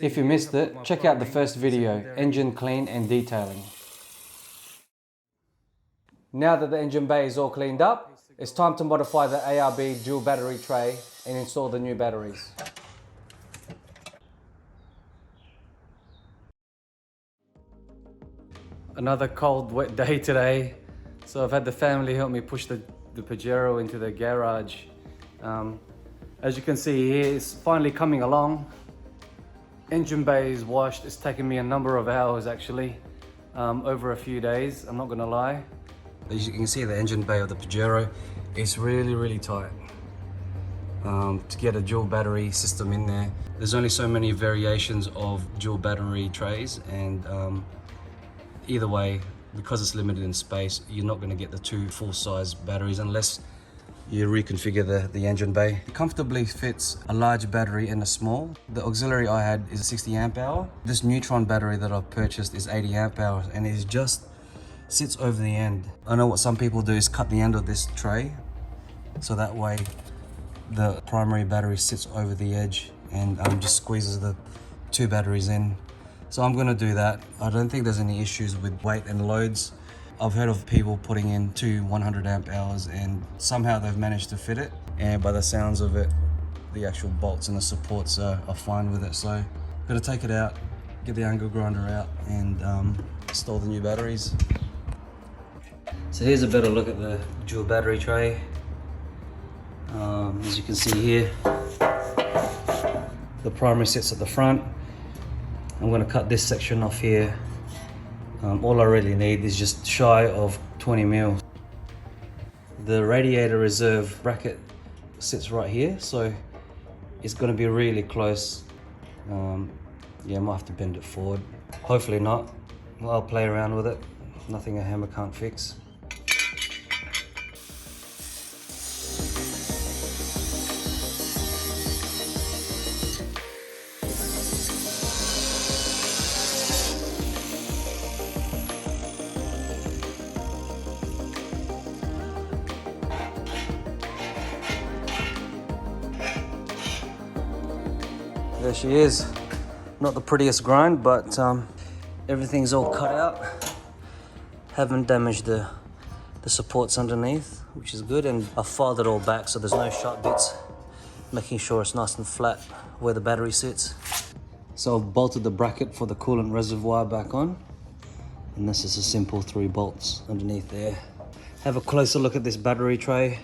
If you missed it, check out the first video, engine clean and detailing. Now that the engine bay is all cleaned up, it's time to modify the ARB Dual Battery Tray and install the new batteries. Another cold, wet day today. So I've had the family help me push the Pajero into the garage. As you can see here, it's finally coming along. Engine bay is washed. It's taken me a number of hours actually, over a few days, I'm not gonna lie. As you can see, the engine bay of the Pajero is really tight. To get a dual battery system in there, there's only so many variations of dual battery trays, and either way, because it's limited in space, you're not going to get the two full-size batteries unless you reconfigure the engine bay. It comfortably fits a large battery and a small. The auxiliary I had is 60 amp hour. This Neuton battery that I've purchased is 80 amp hours, and it just sits over the end. I know what some people do is cut the end of this tray, so that way the primary battery sits over the edge and just squeezes the two batteries in. So I'm gonna do that. I don't think there's any issues with weight and loads. I've heard of people putting in two 100 amp hours and somehow they've managed to fit it. And by the sounds of it, the actual bolts and the supports are fine with it. So I'm gonna take it out, get the angle grinder out, and install the new batteries. So here's a better look at the dual battery tray. As you can see here, the primary sits at the front. I'm going to cut this section off here. All I really need is just shy of 20 mil. The radiator reserve bracket sits right here, so it's going to be really close. Yeah, I might have to bend it forward. Hopefully not. Well, I'll play around with it. Nothing a hammer can't fix. There she is. Not the prettiest grind, but everything's all cut out. Haven't damaged the supports underneath, which is good, and I filed it all back so there's no sharp bits, making sure it's nice and flat where the battery sits. So I've bolted the bracket for the coolant reservoir back on, and this is a simple 3 bolts underneath there. Have a closer look at this battery tray.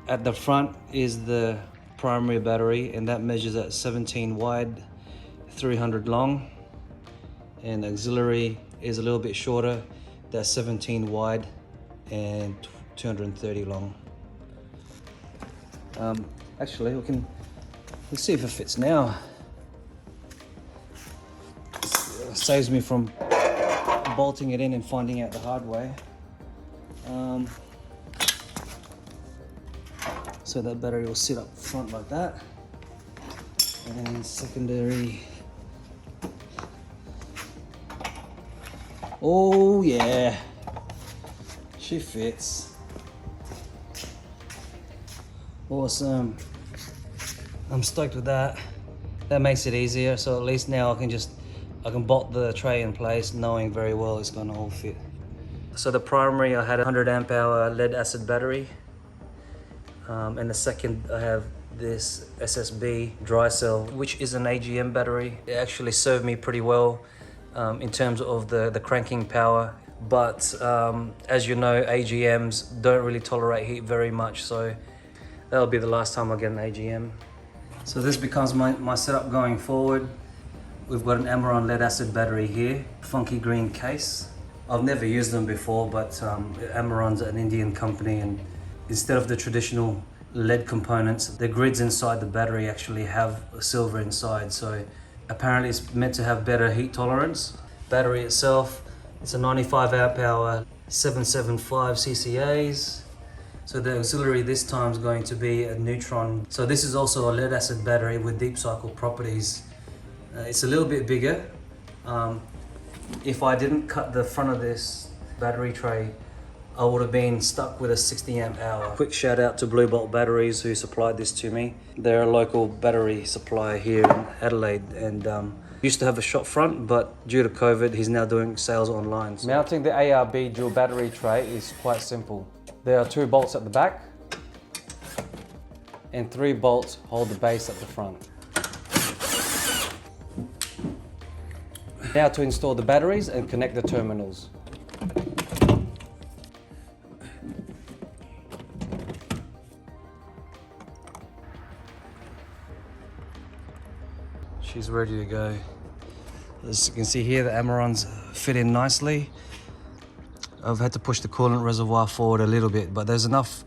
At the front is the primary battery, and that measures at 17 wide, 300 long, and auxiliary is a little bit shorter, that's 17 wide and 230 long. Actually, let's see if it fits now. Saves me from bolting it in and finding out the hard way. So that battery will sit up front like that, and secondary. Oh yeah, she fits. Awesome. I'm stoked with that. That makes it easier, so at least now I can bolt the tray in place knowing very well it's gonna all fit. So the primary, I had a 100 amp hour lead acid battery. And the second, I have this SSB dry cell, which is an AGM battery. It actually served me pretty well in terms of the cranking power. But as you know, AGMs don't really tolerate heat very much, so that'll be the last time I get an AGM. So this becomes my setup going forward. We've got an Amaron lead acid battery here, funky green case. I've never used them before, but Amaron's an Indian company, and instead of the traditional lead components, the grids inside the battery actually have silver inside. So apparently it's meant to have better heat tolerance. Battery itself, it's a 95 amp hour, 775 CCAs. So the auxiliary this time is going to be a Neuton. So this is also a lead acid battery with deep cycle properties. It's a little bit bigger. If I didn't cut the front of this battery tray I would have been stuck with a 60 amp hour. Quick shout out to Blue Bolt Batteries who supplied this to me. They're a local battery supplier here in Adelaide, and used to have a shop front, but due to COVID, he's now doing sales online. So. Mounting the ARB Dual Battery Tray is quite simple. There are 2 bolts at the back, and 3 bolts hold the base at the front. Now to install the batteries and connect the terminals. She's ready to go. As you can see here, the Amarons fit in nicely. I've had to push the coolant reservoir forward a little bit, but there's enough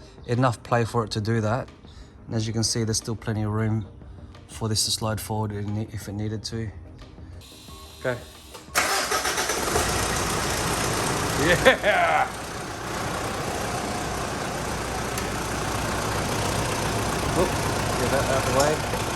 play for it to do that. And as you can see, there's still plenty of room for this to slide forward if it needed to. Okay. Yeah! Oop, get that out of the way.